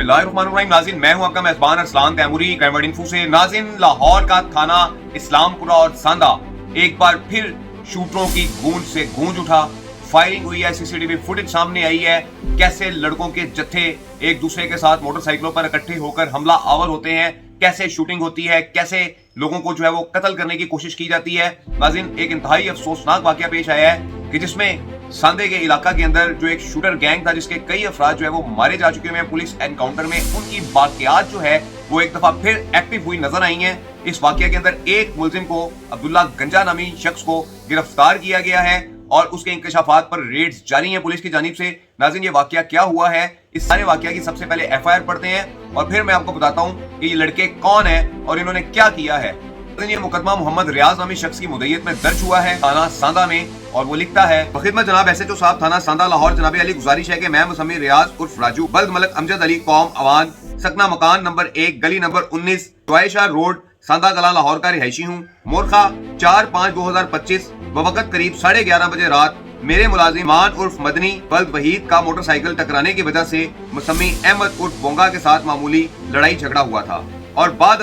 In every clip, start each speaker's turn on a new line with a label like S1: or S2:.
S1: बिस्मिल्लाहिर्रहमानिर्रहीम। नाज़रीन, मैं हूं आपका मेज़बान अरसलान तैमूरी क्राइम इन्फो से। नाज़रीन, लाहौर का थाना इस्लामपुरा और सांदा एक बार फिर शूटरों की गूंज से गूंज उठा। फायरिंग हुई है, सीसीटीवी फुटेज सामने आई है, कैसे लड़कों के जत्थे एक दूसरे के साथ मोटरसाइकिलों पर इकट्ठे होकर हमला आवर होते हैं, कैसे शूटिंग होती है, कैसे लोगों को जो है वो कत्ल करने की कोशिश की जाती है। नाज़रीन, एक इंतहाई अफसोसनाक वाकया पेश आया है कि जिसमें सांदे के इलाका के अंदर जो एक शूटर गैंग था जिसके कई अफराद जो है वो मारे जा चुके हैं पुलिस एनकाउंटर में, उनकी बाकियात जो है वो एक दफा फिर एक्टिव हुई नजर आई हैं। इस वाकया के अंदर एक मुलजिम को, अब्दुल्ला गंजा नामी शख्स को गिरफ्तार किया गया है और उसके इंकशाफात पर रेड्स जारी हैं पुलिस की जानिब से। नाज़रीन, ये वाकया क्या हुआ है, इस सारे वाकया की सबसे पहले एफआईआर पढ़ते हैं और फिर मैं आपको बताता हूँ कि ये लड़के कौन हैं और इन्होंने क्या किया है। ये मुकदमा मोहम्मद रियाज नामी शख्स की मुद्दईयत में दर्ज हुआ है थाना सांदा में, और वो लिखता है, बखिदमत जनाब एसएचओ साहब थाना सांदा लाहौर जनाब अली गुजारिश है कि मैं मुसम्मी रियाज उर्फ राजू बल्द मलक अमजद अली कौम अवान सकना मकान नंबर 1 गली नंबर 19 टॉयशा रोड सांदा कला लाहौर का रिहायशी हूँ। मोरखा 4/5/2025 वक्त करीब 11:30 बजे रात मेरे मुलाजिम मान उर्फ मदनी बल्द वहीद का मोटरसाइकिल टकराने की वजह से मुसम्मी अहमद उर्फ बोंगा के साथ मामूली लड़ाई झगड़ा हुआ था और बाद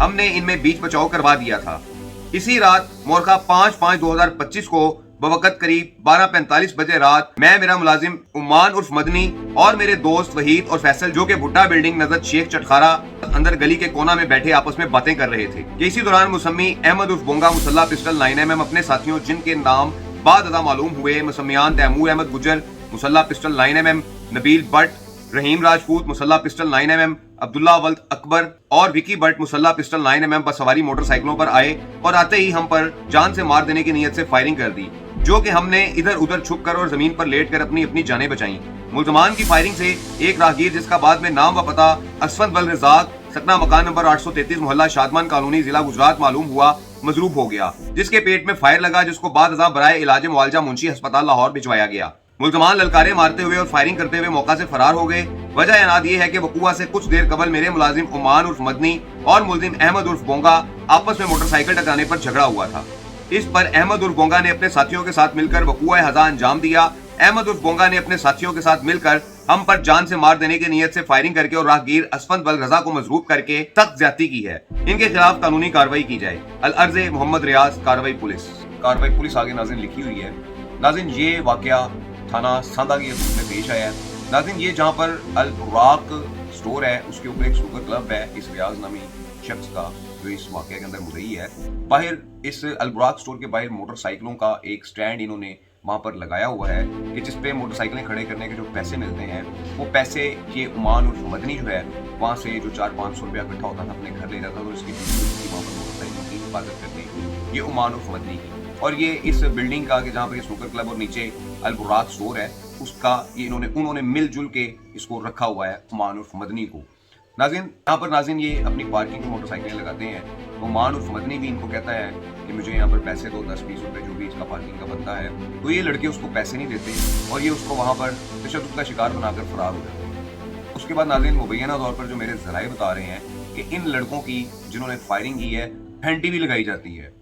S1: हमने इनमें बीच बचाव करवा दिया था। इसी रात मोरखा 5/5/2025 को बवकत करीब 12:45 बजे रात मैं, मेरा मुलाजिम उमान उर्फ मदनी और मेरे दोस्त वहीद और फैसल जो कि भुट्टा बिल्डिंग नजर शेख चटखारा अंदर गली के कोना में बैठे आपस में बातें कर रहे थे। इसी दौरान मुसम्मी अहमद उर्फ बोंगा मुसल्ला पिस्टल 9mm अपने साथियों जिनके नाम बाद मालूम हुए, मुसम्मियान तैमूर अहमद गुजर मुसल्ला पिस्टल 9mm, नबील भट्ट, रहीम राजपूत मुसल्ला पिस्टल 9mm, अब्दुल्ला वल्द अकबर और विकी भट्ट मुसल्ला पिस्टल 9mm पर सवारी मोटरसाइकिलों पर आए और आते ही हम पर जान से मार देने की नीयत से फायरिंग कर दी, जो कि हमने इधर उधर छुप कर और जमीन पर लेट कर अपनी अपनी जानें बचाई। मुल्जमान की फायरिंग से एक राहगीर जिसका बाद में नाम व पता असफद बल रजाक सकना मकान नंबर 833 मोहल्ला शादमान कॉलोनी जिला गुजरात मालूम हुआ मजरूब हो गया, जिसके पेट में फायर लगा, जिसको बाद बराए इलाज मुआलजा मुंशी अस्पताल लाहौर भिजवाया गया। मुल्जमान ललकारे मारते हुए और फायरिंग करते हुए मौका से फरार हो गए। वजह एनाद ये है कि वकूआ से कुछ देर कबल मेरे मुलाजिम उमान उर्फ मदनी और मुलजिम अहमद उर्फ बोंगा आपस में मोटरसाइकिल टकराने पर झगड़ा हुआ था। इस पर अहमद उर्फ बोंगा ने अपने साथियों के साथ मिलकर वकूआ हज़ा अंजाम दिया। अहमद उर्फ बोंगा ने अपने साथियों के साथ मिलकर हम पर जान से मार देने की नीयत से फायरिंग करके और राहगीर असफद बल रजा को मजरूब करके सख्त ज्यादती की है। इनके खिलाफ कानूनी कार्रवाई की जाए। अल अर्ज़ मोहम्मद रियाज, कार्रवाई पुलिस आगे नाज़रीन लिखी हुई है। नाज़रीन, ये वाकया थाना सांदा की में पेश आया है। नाज़रीन, ये जहाँ पर अल बुराक स्टोर है उसके ऊपर एक स्नूकर क्लब है इस रियाज नामी शख्स का, जो इस वाकये के अंदर मुद्दई है। बाहर इस अल बुराक स्टोर के बाहर मोटरसाइकिलों का एक स्टैंड इन्होंने वहाँ पर लगाया हुआ है कि जिस पे मोटरसाइकिलें खड़े करने के जो पैसे मिलते हैं वो पैसे ये उमान उर्फ मदनी जो है वहाँ से जो 400-500 रुपया इकट्ठा होता था अपने घर ले जाता था और इसकी वहाँ पर मोटरसाइकिलों की हिफाजत करने की, ये उमान उर्फ मदनी की। और ये इस बिल्डिंग का जहाँ पर स्नूकर क्लब और नीचे अल बुराक स्टोर है उसका ये उन्होंने मिलजुल के इसको रखा हुआ है उमान उर्फ मदनी को। नाज़रीन, यहाँ पर नाज़रीन ये अपनी पार्किंग में मोटरसाइकिलें लगाते हैं तो उमान उर्फ मदनी भी इनको कहता है कि मुझे यहाँ पर पैसे दो, 10-20 रुपए जो भी इसका पार्किंग का बनता है। तो ये लड़के उसको पैसे नहीं देते और ये उसको वहाँ पर तशद्दुद का शिकार बनाकर फरार हो जाते हैं। उसके बाद नाज़रीन मुबैना तौर पर जो मेरे ज़राए बता रहे हैं कि इन लड़कों की जिन्होंने फायरिंग की है फेंटी भी लगाई जाती है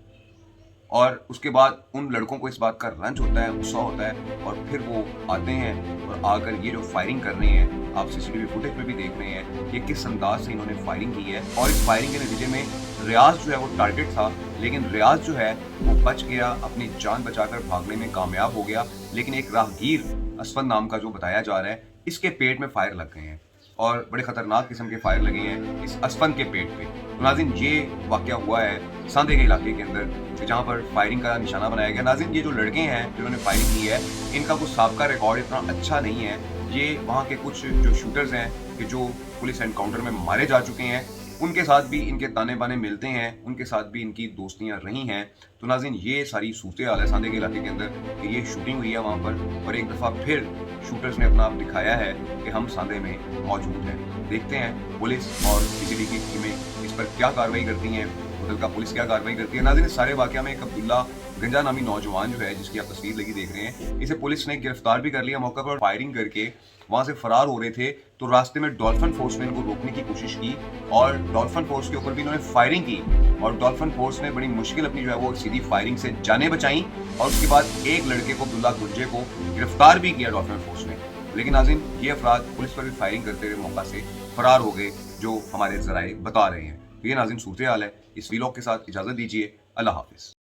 S1: और उसके बाद उन लड़कों को इस बात का रंज होता है, गुस्सा होता है और फिर वो आते हैं और आकर ये जो फायरिंग कर रहे हैं, आप सीसीटीवी फुटेज में भी देख रहे हैं ये किस अंदाज से इन्होंने फायरिंग की है। और इस फायरिंग के नतीजे में रियाज जो है वो टारगेट था, लेकिन रियाज जो है वो बच गया, अपनी जान बचाकर भागने में कामयाब हो गया। लेकिन एक राहगीर असफद नाम का जो बताया जा रहा है इसके पेट में फायर लग गए हैं और बड़े खतरनाक किस्म के फायर लगे हैं इस असफद के पेट पे। तो नाज़रीन, ये वाकया हुआ है सांदे के इलाके के अंदर जहाँ पर फायरिंग का निशाना बनाया गया। नाज़रीन, ये जो लड़के हैं जिन्होंने फायरिंग की है इनका कुछ साबका रिकॉर्ड इतना अच्छा नहीं है। ये वहाँ के कुछ जो शूटर्स हैं कि जो पुलिस एनकाउंटर में मारे जा चुके हैं उनके साथ भी इनके ताने बाने मिलते हैं, उनके साथ भी इनकी दोस्तियाँ रही हैं। तो नाज़रीन, ये सारी सूरत हाल है सांदे के इलाके के अंदर कि ये शूटिंग हुई है वहाँ पर और एक दफ़ा फिर शूटर्स ने अपना आप दिखाया है कि हम सांदे में मौजूद हैं। देखते हैं पुलिस और सीसीटीवी की टीमें इस पर क्या कार्रवाई करती हैं, मुतलका पुलिस क्या कार्रवाई करती है। नाज़रीन, इस सारे वाक़या में एक अब्दुल्ला गंजा नामी नौजवान जो है जिसकी आप तस्वीर लगी देख रहे हैं, इसे पुलिस ने गिरफ्तार भी कर लिया। मौका पर फायरिंग करके वहाँ से फरार हो रहे थे तो रास्ते में डॉल्फिन फोर्स ने इनको रोकने की कोशिश की और डॉल्फिन फोर्स के ऊपर भी इन्होंने फायरिंग की और डॉल्फिन फोर्स ने बड़ी मुश्किल अपनी जो है वो सीधी फायरिंग से जाने बचाई और उसके बाद एक लड़के को, अब्दुल्ला गुंजे को गिरफ्तार भी किया डॉल्फिन फोर्स ने। لیکن ناظرین یہ افراد پولیس پر بھی فائرنگ کرتے ہوئے موقع سے فرار ہو گئے، جو ہمارے ذرائع بتا رہے ہیں۔ یہ ناظرین صورتحال ہے۔ اس ویلاگ کے ساتھ اجازت دیجیے، اللہ حافظ۔